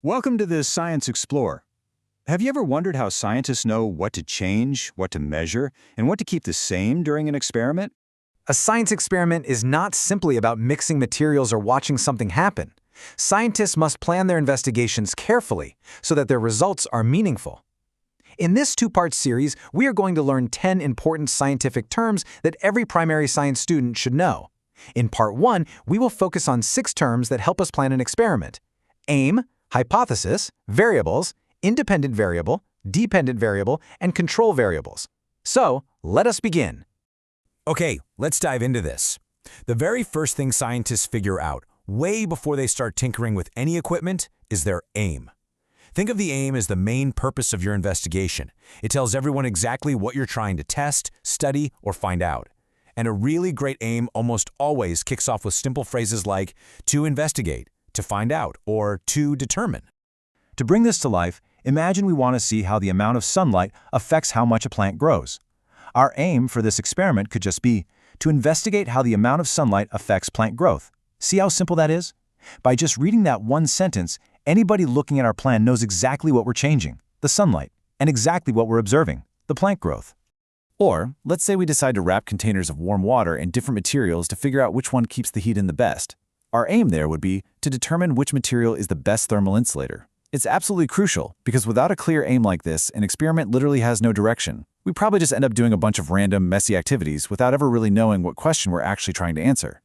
Welcome to the Science Explorer. Have you ever wondered how scientists know what to change, what to measure, and what to keep the same during an experiment? A science experiment is not simply about mixing materials or watching something happen. Scientists must plan their investigations carefully so that their results are meaningful. In this two-part series, we are going to learn 10 important scientific terms that every primary science student should know. In Part 1, we will focus on 6 terms that help us plan an experiment: aim, hypothesis, variables, independent variable, dependent variable, and control variables. So, let us begin. Okay, let's dive into this. The very first thing scientists figure out, way before they start tinkering with any equipment, is their aim. Think of the aim as the main purpose of your investigation. It tells everyone exactly what you're trying to test, study, or find out. And a really great aim almost always kicks off with simple phrases like to investigate, to find out, or to determine. To bring this to life, imagine we want to see how the amount of sunlight affects how much a plant grows. Our aim for this experiment could just be to investigate how the amount of sunlight affects plant growth. See how simple that is? By just reading that one sentence, anybody looking at our plan knows exactly what we're changing, the sunlight, and exactly what we're observing, the plant growth. Or, let's say we decide to wrap containers of warm water in different materials to figure out which one keeps the heat in the best. Our aim there would be to determine which material is the best thermal insulator. It's absolutely crucial, because without a clear aim like this, an experiment literally has no direction. We probably just end up doing a bunch of random, messy activities without ever really knowing what question we're actually trying to answer.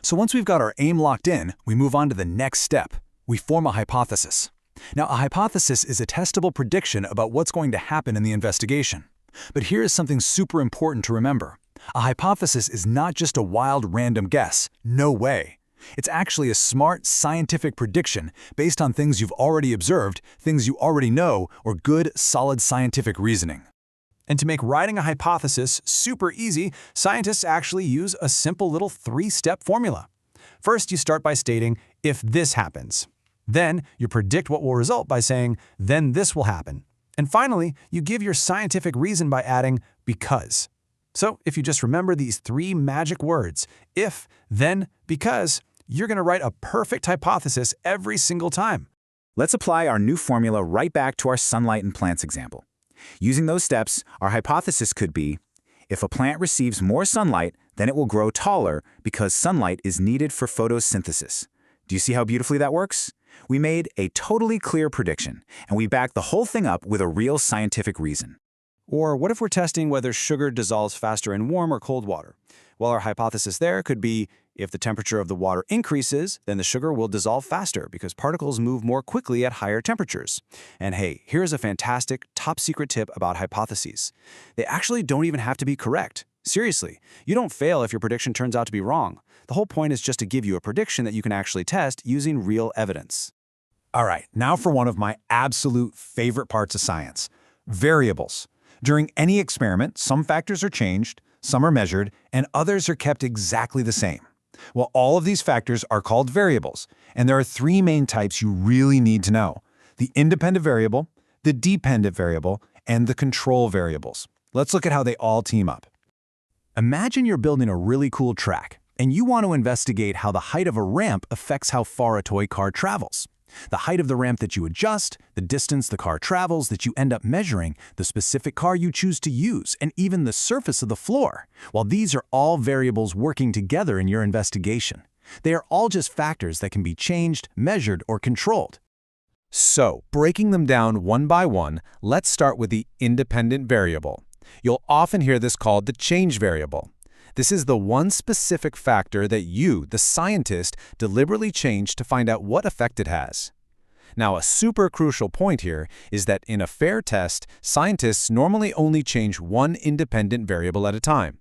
So once we've got our aim locked in, we move on to the next step. We form a hypothesis. Now, a hypothesis is a testable prediction about what's going to happen in the investigation. But here is something super important to remember. A hypothesis is not just a wild, random guess. No way. It's actually a smart, scientific prediction based on things you've already observed, things you already know, or good, solid scientific reasoning. And to make writing a hypothesis super easy, scientists actually use a simple little 3-step formula. First, you start by stating, if this happens. Then, you predict what will result by saying, then this will happen. And finally, you give your scientific reason by adding, because. So, if you just remember these 3 magic words, if, then, because, you're going to write a perfect hypothesis every single time. Let's apply our new formula right back to our sunlight and plants example. Using those steps, our hypothesis could be, if a plant receives more sunlight, then it will grow taller because sunlight is needed for photosynthesis. Do you see how beautifully that works? We made a totally clear prediction, and we backed the whole thing up with a real scientific reason. Or what if we're testing whether sugar dissolves faster in warm or cold water? Well, our hypothesis there could be, if the temperature of the water increases, then the sugar will dissolve faster because particles move more quickly at higher temperatures. And hey, here's a fantastic, top-secret tip about hypotheses. They actually don't even have to be correct. Seriously, you don't fail if your prediction turns out to be wrong. The whole point is just to give you a prediction that you can actually test using real evidence. All right, now for one of my absolute favorite parts of science: variables. During any experiment, some factors are changed, some are measured, and others are kept exactly the same. Well, all of these factors are called variables, and there are 3 main types you really need to know: the independent variable, the dependent variable, and the control variables. Let's look at how they all team up. Imagine you're building a really cool track, and you want to investigate how the height of a ramp affects how far a toy car travels. The height of the ramp that you adjust, the distance the car travels that you end up measuring, the specific car you choose to use, and even the surface of the floor. Well, these are all variables working together in your investigation. They are all just factors that can be changed, measured, or controlled. So, breaking them down one by one, let's start with the independent variable. You'll often hear this called the change variable. This is the one specific factor that you, the scientist, deliberately change to find out what effect it has. Now, a super crucial point here is that in a fair test, scientists normally only change one independent variable at a time.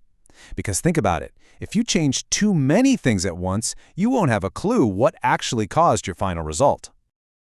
Because think about it, if you change too many things at once, you won't have a clue what actually caused your final result.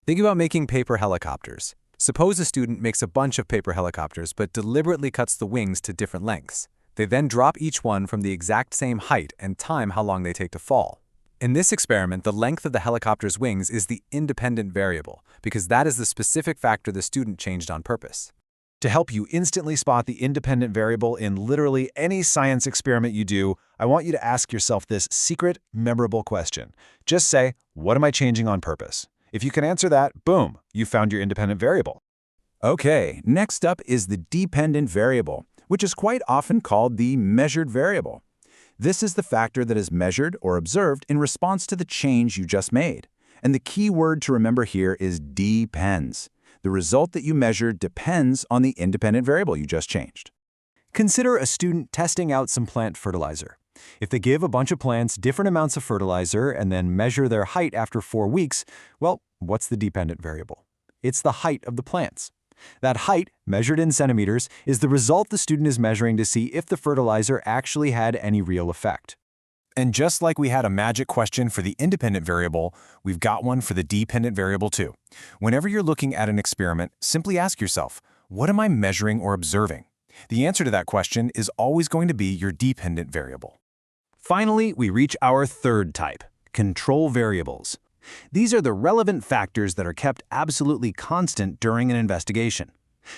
Think about making paper helicopters. Suppose a student makes a bunch of paper helicopters but deliberately cuts the wings to different lengths. They then drop each one from the exact same height and time how long they take to fall. In this experiment, the length of the helicopter's wings is the independent variable, because that is the specific factor the student changed on purpose. To help you instantly spot the independent variable in literally any science experiment you do, I want you to ask yourself this secret, memorable question. Just say, what am I changing on purpose? If you can answer that, boom, you found your independent variable. Okay, next up is the dependent variable, which is quite often called the measured variable. This is the factor that is measured or observed in response to the change you just made. And the key word to remember here is depends. The result that you measured depends on the independent variable you just changed. Consider a student testing out some plant fertilizer. If they give a bunch of plants different amounts of fertilizer and then measure their height after 4 weeks, well, what's the dependent variable? It's the height of the plants. That height, measured in centimeters, is the result the student is measuring to see if the fertilizer actually had any real effect. And just like we had a magic question for the independent variable, we've got one for the dependent variable too. Whenever you're looking at an experiment, simply ask yourself, what am I measuring or observing? The answer to that question is always going to be your dependent variable. Finally, we reach our third type, control variables. These are the relevant factors that are kept absolutely constant during an investigation.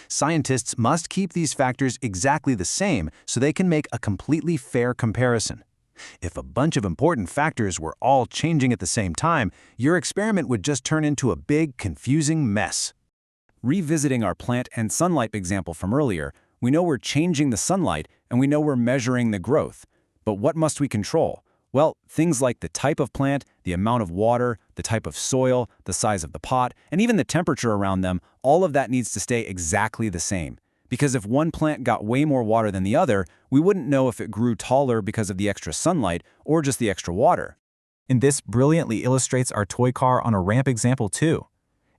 Scientists must keep these factors exactly the same so they can make a completely fair comparison. If a bunch of important factors were all changing at the same time, your experiment would just turn into a big, confusing mess. Revisiting our plant and sunlight example from earlier, we know we're changing the sunlight and we know we're measuring the growth. But what must we control? Well, things like the type of plant, the amount of water, the type of soil, the size of the pot, and even the temperature around them, all of that needs to stay exactly the same. Because if one plant got way more water than the other, we wouldn't know if it grew taller because of the extra sunlight or just the extra water. And this brilliantly illustrates our toy car on a ramp example too.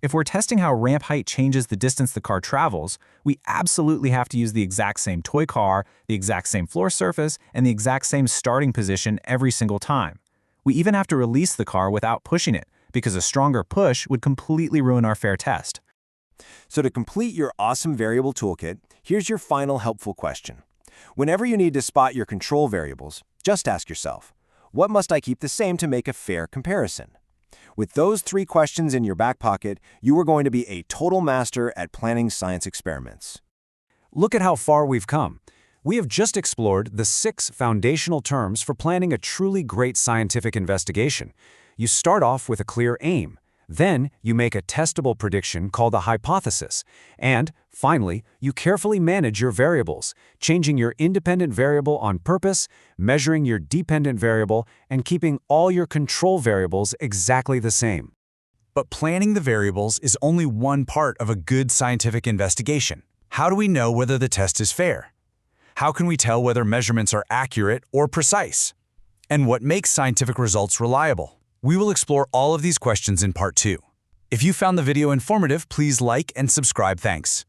If we're testing how ramp height changes the distance the car travels, we absolutely have to use the exact same toy car, the exact same floor surface, and the exact same starting position every single time. We even have to release the car without pushing it, because a stronger push would completely ruin our fair test. So to complete your awesome variable toolkit, here's your final helpful question. Whenever you need to spot your control variables, just ask yourself, what must I keep the same to make a fair comparison? With those 3 questions in your back pocket, you are going to be a total master at planning science experiments. Look at how far we've come. We have just explored the 6 foundational terms for planning a truly great scientific investigation. You start off with a clear aim. Then, you make a testable prediction called a hypothesis. And, finally, you carefully manage your variables, changing your independent variable on purpose, measuring your dependent variable, and keeping all your control variables exactly the same. But planning the variables is only one part of a good scientific investigation. How do we know whether the test is fair? How can we tell whether measurements are accurate or precise? And what makes scientific results reliable? We will explore all of these questions in Part 2. If you found the video informative, please like and subscribe. Thanks.